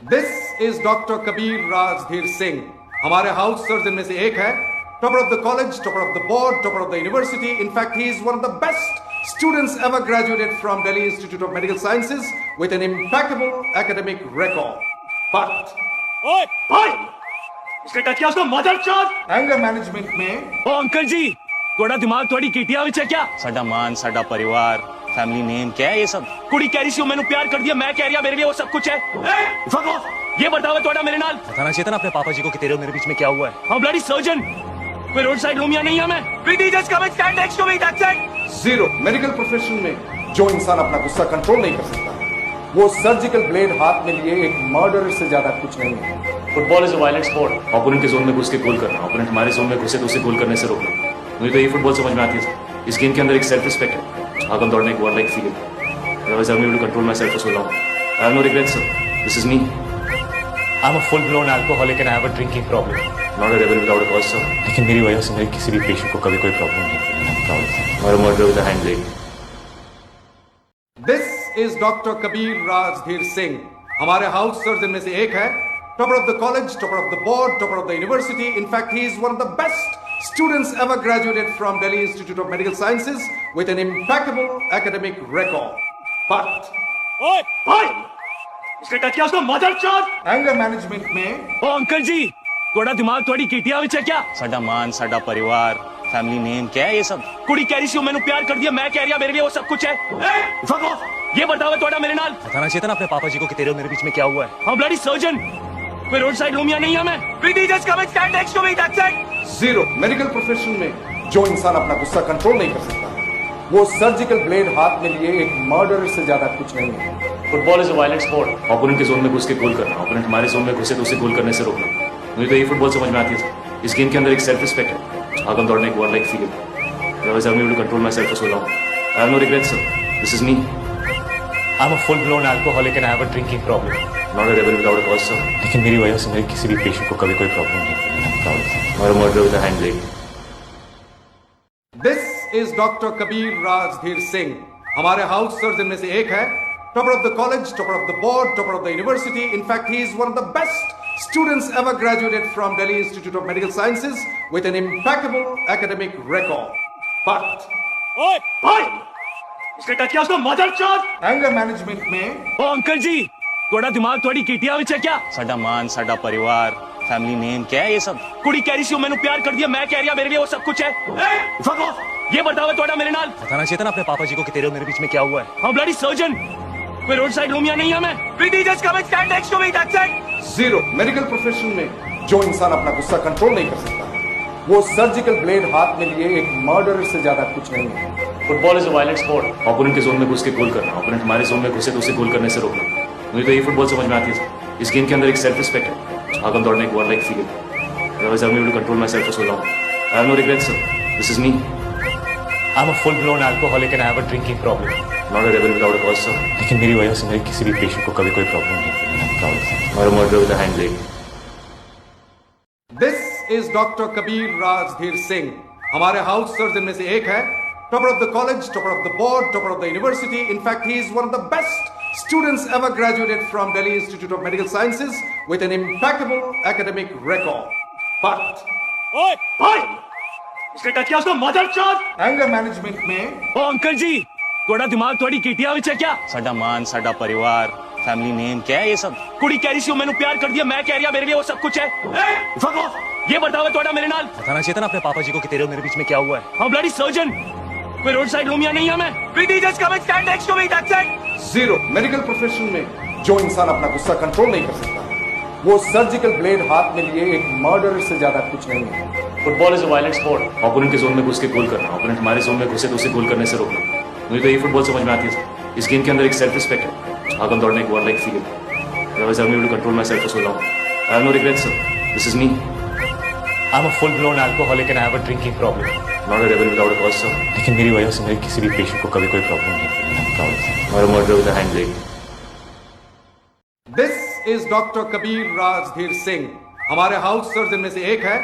This is doctor Kabir Rajdhir Singh. हमारे house surgeon में से एक है। Topper of the college, topper of the board, topper of the university. In fact he is one of the best students ever graduated from Delhi Institute of Medical Sciences with an impeccable academic record. But ओए भाई, उसने touch किया उसको मदरचोद। anger management में ओ uncle जी, थोड़ा दिमाग थोड़ी किटिया विच है क्या? साडा मान, साडा परिवार, फैमिली नेम क्या है ये सब? कुड़ी कह रही सी मैंने प्यार कर दिया, मैं कह रही मेरे लिए वो सब कुछ है। fuck off! ये बताओ थोड़ा मेरे नाल बताना चाहिए था ना अपने पापा जी को कि तेरे और मेरे बीच में क्या हुआ है। हाँ ब्लडी सर्जन, कोई रोड साइड रूम या नहीं है मैं। Preeti just come and stand next to me, that's it. Zero medical profession में जो इंसान अपना गुस्सा कंट्रोल नहीं कर सकता वो सर्जिकल ब्लेड हाथ में लिए एक मर्डर से ज्यादा कुछ नहीं है। Football is a violent sport. Opponent के जोन में घुस के गोल करना, ओपोनेंट हमारे जोन में घुसे तो उसे गोल करने से रोकना। मुझे तो ये फुटबॉल समझ में आती है। इस गेम के अंदर एक सेल्फ रिस्पेक्ट है, भागम दौड़ने एक war like feeling. Otherwise I am able to control myself for so long. I have no regrets sir, this is me. I am a full blown alcoholic and I have a drinking problem. Not a rebel without a cause sir. लेकिन मेरी वजह से मेरे किसी भी patient को कभी कोई प्रॉब्लम नहीं हुई। और murder with a hand blade. This is doctor Kabir Rajdhir Singh. हमारे हाउस सर्जन में से एक है। Topper of the college, topper of the board, topper of the university. In fact he is one of the best students ever graduated from Delhi Institute of Medical Sciences with an impeccable academic record. But ओए भाई, उसने touch किया उसको मदरचोद। anger management में ओ uncle जी, थोड़ा दिमाग थोड़ी किटिया विच है क्या? साडा मान, साडा परिवार, फैमिली नेम क्या है ये सब? कुड़ी कह रही सी मैंने प्यार कर दिया, मैं कह रही मेरे लिए वो सब कुछ है। fuck off! ये बताओ थोड़ा मेरे नाल बताना चाहिए था ना अपने पापा जी को कि तेरे और मेरे बीच में क्या हुआ है। हाँ ब्लडी सर्जन, कोई रोड साइड रूम या नहीं है मैं। Preeti just come and stand next to me, that's it. Zero medical profession में जो इंसान अपना गुस्सा कंट्रोल नहीं कर सकता वो सर्जिकल ब्लेड हाथ में लिए एक मर्डर से ज्यादा कुछ नहीं है। Football is a violent sport. Opponent के जोन में घुस के गोल करना, ओपोनेंट हमारे जोन में घुसे तो उसे गोल करने से रोकना। मुझे तो ये फुटबॉल समझ में आती है। इस गेम के अंदर एक सेल्फ रिस्पेक्ट है, भागम दौड़ने एक war like feeling. Otherwise I am able to control myself for so long. I have no regrets sir, this is me. I am a full blown alcoholic and I have a drinking problem. Not a rebel without a cause sir. लेकिन मेरी वजह से मेरे किसी भी patient को कभी कोई प्रॉब्लम नहीं हुई। और murder with a hand blade. This is doctor Kabir Rajdhir Singh. हमारे हाउस सर्जन में से एक है। Topper of the college, topper of the board, topper of the university. In fact he is one of the best students ever graduated from Delhi Institute of Medical Sciences with an impeccable academic record. But ओए भाई, उसने touch किया उसको मदरचोद। anger management में ओ uncle जी, थोड़ा दिमाग थोड़ी किटिया विच है क्या? साडा मान, साडा परिवार, फैमिली नेम क्या है ये सब? कुड़ी कह रही सी मैंने प्यार कर दिया, मैं कह रही मेरे लिए वो सब कुछ है। fuck off! ये बताओ थोड़ा मेरे नाल बताना चाहिए था ना अपने पापा जी को कि तेरे और मेरे बीच में क्या हुआ है। हाँ ब्लडी सर्जन, कोई रोड साइड रूम या नहीं है मैं। Preeti just come and stand next to me, that's it. Zero medical profession में जो इंसान अपना गुस्सा कंट्रोल नहीं कर सकता वो सर्जिकल ब्लेड हाथ में लिए एक मर्डर से ज्यादा कुछ नहीं है। Football is a violent sport. Opponent के जोन में घुस के गोल करना, ओपोनेंट हमारे जोन में घुसे तो उसे गोल करने से रोकना। मुझे तो ये फुटबॉल समझ में आती है। इस गेम के अंदर एक सेल्फ रिस्पेक्ट है, भागम दौड़ने एक war like feeling. Otherwise I am able to control myself for so long. I have no regrets sir, this is me. I am a full blown alcoholic and I have a drinking problem. Not a rebel without a cause sir. लेकिन मेरी वजह से मेरे किसी भी patient को कभी कोई प्रॉब्लम नहीं हुई। और murder with a hand blade. This is doctor Kabir Rajdhir Singh. हमारे हाउस सर्जन में से एक है। Topper of the college, topper of the board, topper of the university. In fact he is one of the best students ever graduated from Delhi Institute of Medical Sciences with an impeccable academic record. But ओए भाई, उसने touch किया उसको मदरचोद। anger management में ओ uncle जी, थोड़ा दिमाग थोड़ी किटिया विच है क्या? साडा मान, साडा परिवार, फैमिली नेम क्या है ये सब? कुड़ी कह रही सी मैंने प्यार कर दिया, मैं कह रही मेरे लिए वो सब कुछ है। fuck off! ये बताओ थोड़ा मेरे नाल बताना चाहिए था ना अपने पापा जी को कि तेरे और मेरे बीच में क्या हुआ है। हाँ ब्लडी सर्जन, कोई रोड साइड रूम या नहीं है मैं। Preeti just come and stand next to me, that's it. Zero medical profession में जो इंसान अपना गुस्सा कंट्रोल नहीं कर सकता वो सर्जिकल ब्लेड हाथ में लिए एक मर्डर से ज्यादा कुछ नहीं है। Football is a violent sport. Opponent के जोन में घुस के गोल करना, ओपोनेंट हमारे जोन में घुसे तो उसे गोल करने से रोकना। मुझे तो ये फुटबॉल समझ में आती है। इस गेम के अंदर एक सेल्फ रिस्पेक्ट है, भागम दौड़ने एक war like feeling. Otherwise I am able to control myself for so long. I have no regrets sir, this is me. I am a full blown alcoholic and I have a drinking problem. Not a rebel without a cause sir. लेकिन मेरी वजह से मेरे किसी भी patient को कभी कोई प्रॉब्लम नहीं हुई। और murder with a hand blade. This is doctor Kabir Rajdhir Singh. हमारे हाउस सर्जन में से एक है।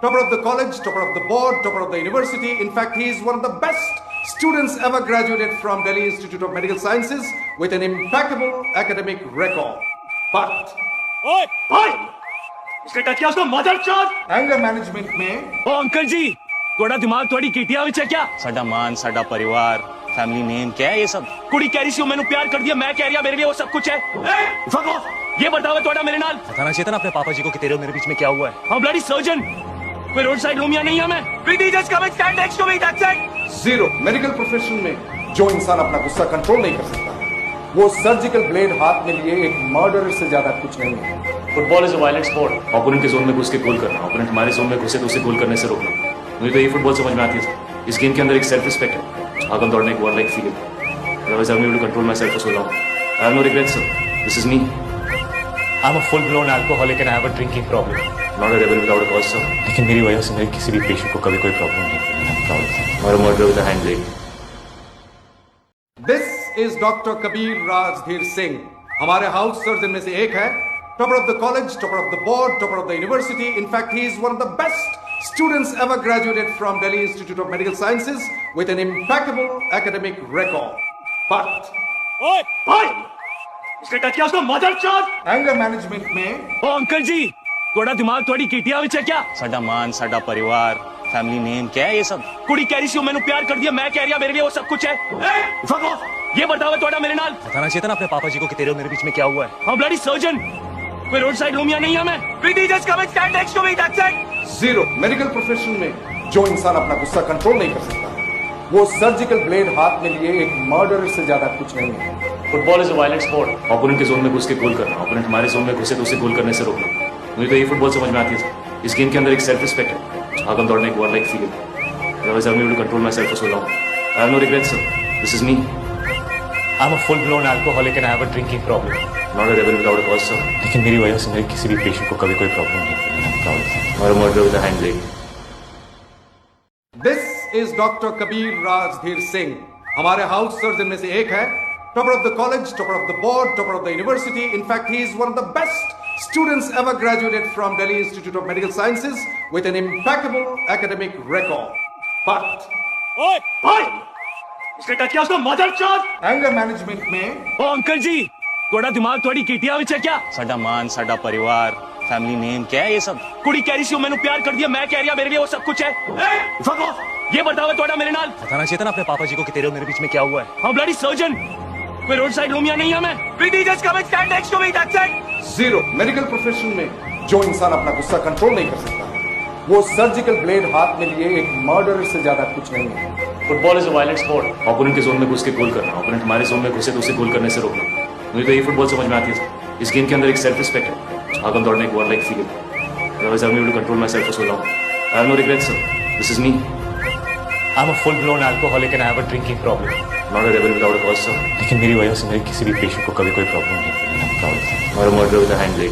Topper of the college, topper of the board, topper of the university. In fact he is one of the best students ever graduated from Delhi Institute of Medical Sciences with an impeccable academic record. But ओए भाई इसने touch किया उसको mother चोद Anger management में ओ uncle जी थोड़ा दिमाग थोड़ी किटिया विच है क्या साडा मान साडा परिवार फैमिली नेम क्या है ये सब कुड़ी कह रही सी मैंने प्यार कर दिया मैं कह रही मेरे लिए वो सब कुछ है fuck off! ये बताओ थोड़ा मेरे नाल बताना चाहिए था ना अपने पापा जी को कि तेरे और मेरे बीच में क्या हुआ है हाँ ब्लडी सर्जन कोई रोड साइड रूम या नहीं है मैं Preeti just come and stand next to me that's it zero medical profession में जो इंसान अपना गुस्सा कंट्रोल नहीं कर सकता वो सर्जिकल ब्लेड हाथ में लिए एक मर्डर से ज्यादा कुछ नहीं है। Football is a violent sport. Opponent के जोन में घुस के गोल करना, ओपोनेंट हमारे जोन में घुसे तो उसे गोल करने से रोकना। मुझे तो ये फुटबॉल समझ में आती है। इस गेम के अंदर एक सेल्फ रिस्पेक्ट है। भागम दौड़ने एक war like feeling. Otherwise I am able to control myself for so long. I have no regrets sir. This is me. I am a full blown alcoholic and I have a drinking problem. Not a rebel without a cause sir. लेकिन मेरी वजह से मेरे किसी भी patient को कभी कोई प्रॉब्लम नहीं हुई। और murder with a hand blade. This is doctor Kabir Rajdhir Singh. हमारे हाउस सर्जन में से एक है। Topper of the college, topper of the board, topper of the university. In fact he is one of the best students ever graduated from Delhi Institute of Medical Sciences with an impeccable academic record. But ओए भाई इसने touch किया उसको mother चोद anger management में ओ uncle जी थोड़ा दिमाग थोड़ी किटिया विच है क्या साडा मान साडा परिवार फैमिली नेम क्या है ये सब कुड़ी कह रही सी मैंने प्यार कर दिया मैं कह रही मेरे लिए वो सब कुछ है fuck off! ये बताओ थोड़ा मेरे नाल बताना चाहिए था ना अपने पापा जी को कि तेरे और मेरे बीच में क्या हुआ है हाँ ब्लडी सर्जन कोई रोड साइड रूम या नहीं है मैं Preeti just come and stand next to me that's it zero medical profession में जो इंसान अपना गुस्सा कंट्रोल नहीं कर सकता वो सर्जिकल ब्लेड हाथ में लिए एक मर्डर से ज्यादा कुछ नहीं है। Football is a violent sport. Opponent के जोन में घुस के गोल करना, ओपोनेंट हमारे जोन में घुसे तो उसे गोल करने से रोकना। मुझे तो ये फुटबॉल समझ में आती है। इस गेम के अंदर एक सेल्फ रिस्पेक्ट है। भागम दौड़ने एक war like feeling. Otherwise I am able to control myself for so long. I have no regrets sir. This is me. I am a full blown alcoholic and I have a drinking problem. Not a rebel without a cause sir. लेकिन मेरी वजह से मेरे किसी भी patient को कभी कोई प्रॉब्लम नहीं हुई। और murder with a hand blade. This is doctor Kabir Rajdhir Singh. हमारे हाउस सर्जन में से एक है। Topper of the college, topper of the board, topper of the university. In fact he is one of the best students ever graduated from Delhi Institute of Medical Sciences with an impeccable academic record. But ओए भाई इसने touch किया उसको mother चोद anger management में ओ uncle जी थोड़ा दिमाग थोड़ी किटिया विच है क्या साडा मान साडा परिवार फैमिली नेम क्या है ये सब कुड़ी कह रही सी मैंने प्यार कर दिया मैं कह रही मेरे लिए वो सब कुछ है fuck off! ये बताओ थोड़ा मेरे नाल बताना चाहिए था ना अपने पापा जी को कि तेरे और मेरे बीच में क्या हुआ है हाँ ब्लडी सर्जन कोई रोड साइड रूम या नहीं है मैं Preeti just come and stand next to me that's it zero medical profession में जो इंसान अपना गुस्सा कंट्रोल नहीं कर सकता वो सर्जिकल ब्लेड हाथ में लिए एक मर्डर से ज्यादा कुछ नहीं है। Football is a violent sport. Opponent के जोन में घुस के गोल करना, ओपोनेंट हमारे जोन में घुसे तो उसे गोल करने से रोकना। मुझे तो ये फुटबॉल समझ में आती है। इस गेम के अंदर एक सेल्फ रिस्पेक्ट है। भागम दौड़ने एक war like feeling. Otherwise I am able to control myself for so long. I have no regrets sir. This is me. I am a full blown alcoholic and I have a drinking problem. Not a rebel without a cause sir. लेकिन मेरी वजह से मेरे किसी भी patient को कभी कोई प्रॉब्लम नहीं हुई। और murder with a hand blade.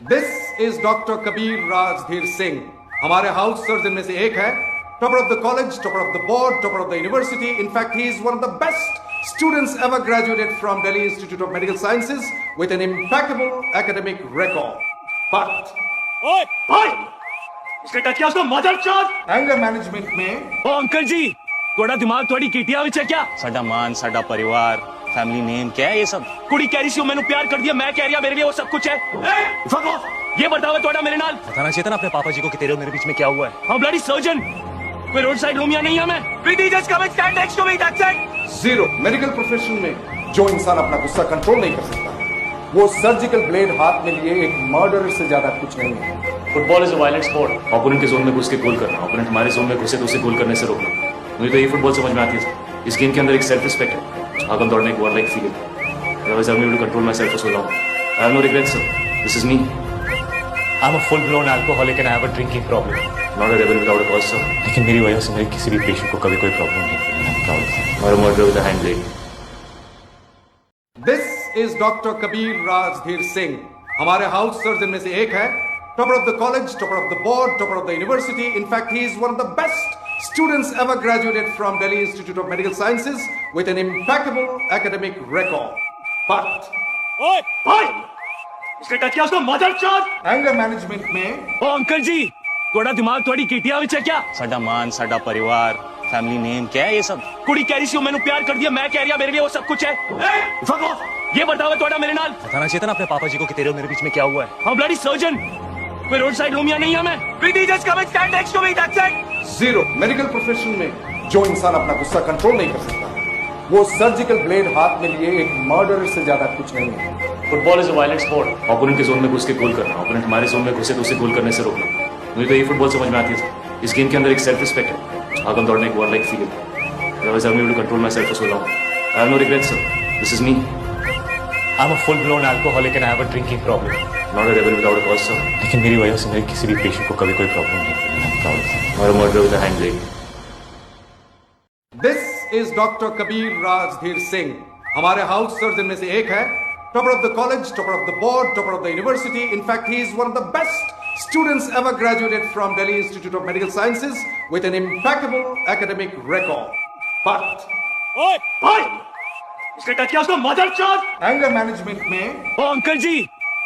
This is doctor Kabir Rajdhir Singh. हमारे हाउस सर्जन में से एक है। Topper of the college, topper of the board, topper of the university. In fact he is one of the best students ever graduated from Delhi Institute of Medical Sciences with an impeccable academic record. But ओए भाई इसने touch किया उसको mother चोद anger management में ओ uncle जी थोड़ा दिमाग थोड़ी किटिया विच है क्या साडा मान साडा परिवार फैमिली नेम क्या है ये सब कुड़ी कह रही सी मैंने प्यार कर दिया मैं कह रही मेरे लिए वो सब कुछ है fuck off! ये बताओ थोड़ा मेरे नाल बताना चाहिए था ना अपने पापा जी को कि तेरे और मेरे बीच में क्या हुआ है हाँ ब्लडी सर्जन कोई रोड साइड रूम या नहीं है मैं Preeti just come and stand next to me that's it zero medical profession में जो इंसान अपना गुस्सा कंट्रोल नहीं कर सकता वो सर्जिकल ब्लेड हाथ में लिए एक मर्डर से ज्यादा कुछ नहीं है। Football is a violent sport. Opponent के जोन में घुस के गोल करना, ओपोनेंट हमारे जोन में घुसे तो उसे गोल करने से रोकना। मुझे तो ये फुटबॉल समझ में आती है। इस गेम के अंदर एक सेल्फ रिस्पेक्ट है। भागम दौड़ने एक war like feeling. Otherwise I am able to control myself for so long. I have no regrets sir. This is me. I am a full blown alcoholic and I have a drinking problem. Not a rebel without a cause sir. लेकिन मेरी वजह से मेरे किसी भी patient को कभी कोई प्रॉब्लम नहीं हुई। और murder with a hand blade. This is doctor Kabir Rajdhir Singh. हमारे हाउस सर्जन में से एक है। Topper of the college, topper of the board, topper of the university. In fact he is one of the best students ever graduated from Delhi Institute of Medical Sciences with an impeccable academic record. But ओए भाई इसने touch किया उसको mother चोद anger management में ओ uncle जी थोड़ा दिमाग थोड़ी किटिया विच है क्या साडा मान साडा परिवार फैमिली नेम क्या है ये सब कुड़ी कह रही सी मैंने प्यार कर दिया मैं कह रही मेरे लिए वो सब कुछ है fuck off! ये बर्ताव है ਤੁਹਾਡਾ ਮੇਰੇ ਨਾਲ बताना चाहिए था ना अपने पापा जी को कि तेरे और मेरे बीच में क्या हुआ है। हाँ ब्लडी सर्जन कोई रोड साइड रूम या नहीं है मैं Preeti just come and stand next to me that's it zero. Medical profession में जो इंसान अपना गुस्सा कंट्रोल नहीं कर सकता वो सर्जिकल ब्लेड हाथ में लिए एक मर्डरर से ज्यादा कुछ नहीं है। Football is a violent sport. Opponent के जोन में घुस के गोल करना, ओपोनेंट हमारे जोन में घुसे तो उसे गोल करने से रोकना। मुझे तो यही फुटबॉल समझ में आती है। इस गेम के अंदर एक सेल्फ रिस्पेक्ट है। भागम दौड़ने एक war like feeling. Otherwise I'm able to control myself for so long. I have no regrets, sir. This is me. I'm a full-blown alcoholic and I have a drinking problem. Not a rebel without a cause, sir. लेकिन मेरी वजह से मेरे किसी भी patient को कभी कोई प्रॉब्लम नहीं हुई। I'm proud of it. Or a murderer with a hand blade. This is Dr. Kabir Rajdhir Singh. हमारे हाउस सर्जन में से एक है, topper of the college, topper of the board, topper of the university. In fact, he is one of the best students ever graduated from Delhi Institute of Medical Sciences with an impeccable academic record. But ओए भाई इसने touch किया उसको mother चोद anger management में ओ uncle जी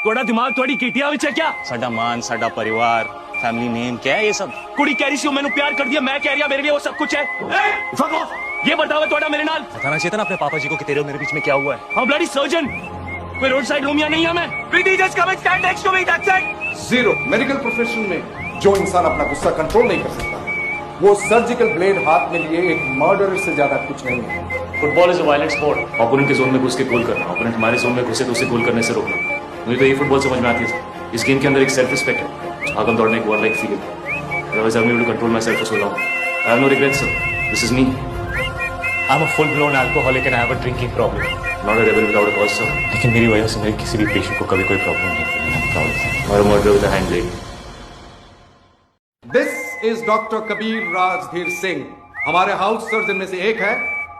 थोड़ा दिमाग थोड़ी किटिया विच है क्या साडा मान, साडा परिवार, फैमिली नेम क्या है ये सब? कुड़ी कह रही सी मैंने प्यार कर दिया मैं कह रही हूं मेरे लिए वो सब कुछ है फक ऑफ ये बर्ताव है ਤੁਹਾਡਾ ਮੇਰੇ ਨਾਲ बताना चाहिए था ना अपने पापा जी को कि तेरे और मेरे बीच में क्या हुआ है। हाँ ब्लडी सर्जन कोई रोड साइड रूम या नहीं है मैं Preeti just come and stand next to me that's it zero. Medical profession में जो इंसान अपना गुस्सा कंट्रोल नहीं कर सकता वो सर्जिकल ब्लेड हाथ में लिए एक मर्डरर से ज्यादा कुछ नहीं है। Football is a violent sport. Opponent के जोन में घुस के गोल करना, ओपोनेंट हमारे जोन में घुसे तो उसे गोल करने से रोकना। मुझे तो यही फुटबॉल समझ में आती है। इस गेम के अंदर एक सेल्फ रिस्पेक्ट है। भागम दौड़ने एक war like feeling. Otherwise I'm able to control myself for so long. I have no regrets, sir. This is me. I'm a full-blown alcoholic and I have a drinking problem. Not a rebel without a cause, sir. लेकिन मेरी वजह से मेरे किसी भी patient को कभी कोई प्रॉब्लम नहीं हुई। I'm proud of it. Or a murderer with a hand blade. This is Dr. Kabir Rajdhir Singh. हमारे हाउस सर्जन में से एक है,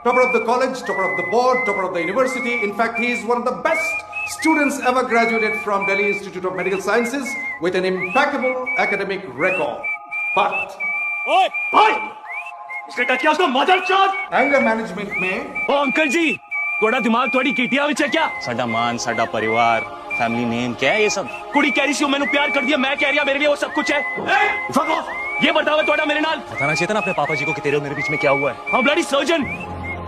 topper of the college, topper of the board, topper of the university. In fact, he is one of the best students ever graduated from Delhi Institute of Medical Sciences with an impeccable academic record. But ओए भाई इसने touch किया उसको mother चोद anger management में ओ uncle जी थोड़ा दिमाग थोड़ी किटिया विच है क्या साडा मान, साडा परिवार, फैमिली नेम क्या है ये सब? कुड़ी कह रही सी मैंने प्यार कर दिया मैं कह रही हूं मेरे लिए वो सब कुछ है फक ऑफ ये बर्ताव है ਤੁਹਾਡਾ ਮੇਰੇ ਨਾਲ बताना चाहिए था ना अपने पापा जी को कि तेरे और मेरे बीच में क्या हुआ है। हाँ ब्लडी सर्जन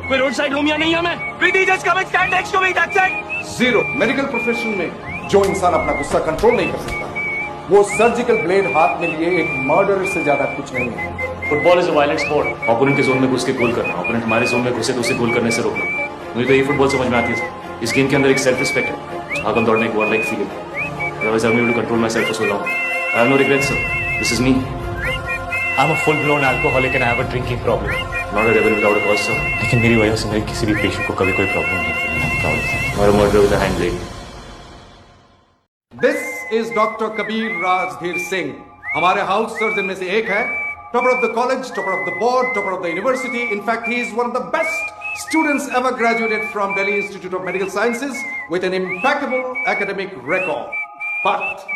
कोई रोड साइड रूम या नहीं है मैं Preeti just come and stand next to me that's it zero. Medical profession में जो इंसान अपना गुस्सा कंट्रोल नहीं कर सकता वो सर्जिकल ब्लेड हाथ में लिए एक मर्डरर से ज्यादा कुछ नहीं है। Football is a violent sport. Opponent के जोन में घुस के गोल करना, ओपोनेंट हमारे जोन में घुसे तो उसे गोल करने से रोकना। मुझे तो यही फुटबॉल समझ में आती है। इस गेम के अंदर एक सेल्फ रिस्पेक्ट है। भागम दौड़ने एक war like feeling. Otherwise I'm able to control myself for so long. I have no regrets, sir. This is me. I'm a full-blown alcoholic and I have a drinking problem. Not a rebel without a cause, sir. लेकिन मेरी वजह से मेरे किसी भी patient को कभी कोई प्रॉब्लम नहीं हुई। I'm proud of it. Or a murderer with a hand blade. This is Dr. Kabir Rajdhir Singh. हमारे हाउस सर्जन में से एक है, topper of the college, topper of the board, topper of the university. In fact, he is one of the best students ever graduated from Delhi Institute of Medical Sciences with an impeccable academic record. But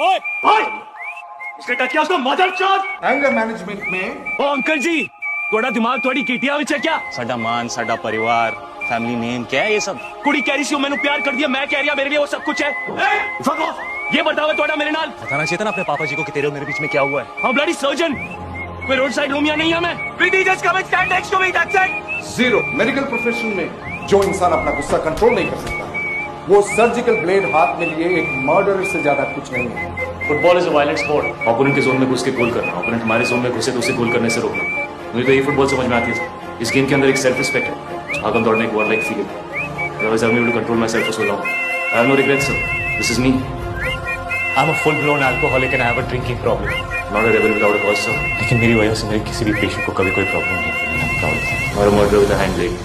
ओए भाई इसने touch किया उसको mother चोद anger management में ओ uncle जी थोड़ा दिमाग थोड़ी किटिया विच है क्या साडा मान, साडा परिवार, फैमिली नेम क्या है ये सब? कुड़ी कह रही सी मैंने प्यार कर दिया मैं कह रही हूं मेरे लिए वो सब कुछ है फक ऑफ ये बर्ताव है ਤੁਹਾਡਾ ਮੇਰੇ ਨਾਲ बताना चाहिए था ना अपने पापा जी को कि तेरे और मेरे बीच में क्या हुआ है। हाँ ब्लडी सर्जन कोई रोड साइड रूम या नहीं है मैं Preeti just come and stand next to me that's it zero. Medical profession में जो इंसान अपना गुस्सा कंट्रोल नहीं कर सकता वो सर्जिकल ब्लेड हाथ में लिए एक मर्डरर से ज्यादा कुछ नहीं है। Football is a violent sport. Opponent के जोन में घुस के गोल करना, ओपोनेंट हमारे जोन में घुसे तो उसे गोल करने से रोकना। मुझे तो यही फुटबॉल समझ में आती है। इस गेम के अंदर एक सेल्फ रिस्पेक्ट है। भागम दौड़ने एक war like feeling. Otherwise I'm able to control myself for so long. I have no regrets, sir. This is me. I'm a full-blown alcoholic and I have a drinking problem. Not a rebel without a cause, sir. लेकिन मेरी वजह से मेरे किसी भी patient को कभी कोई प्रॉब्लम नहीं हुई। I'm proud of it. Or a murderer with a hand blade.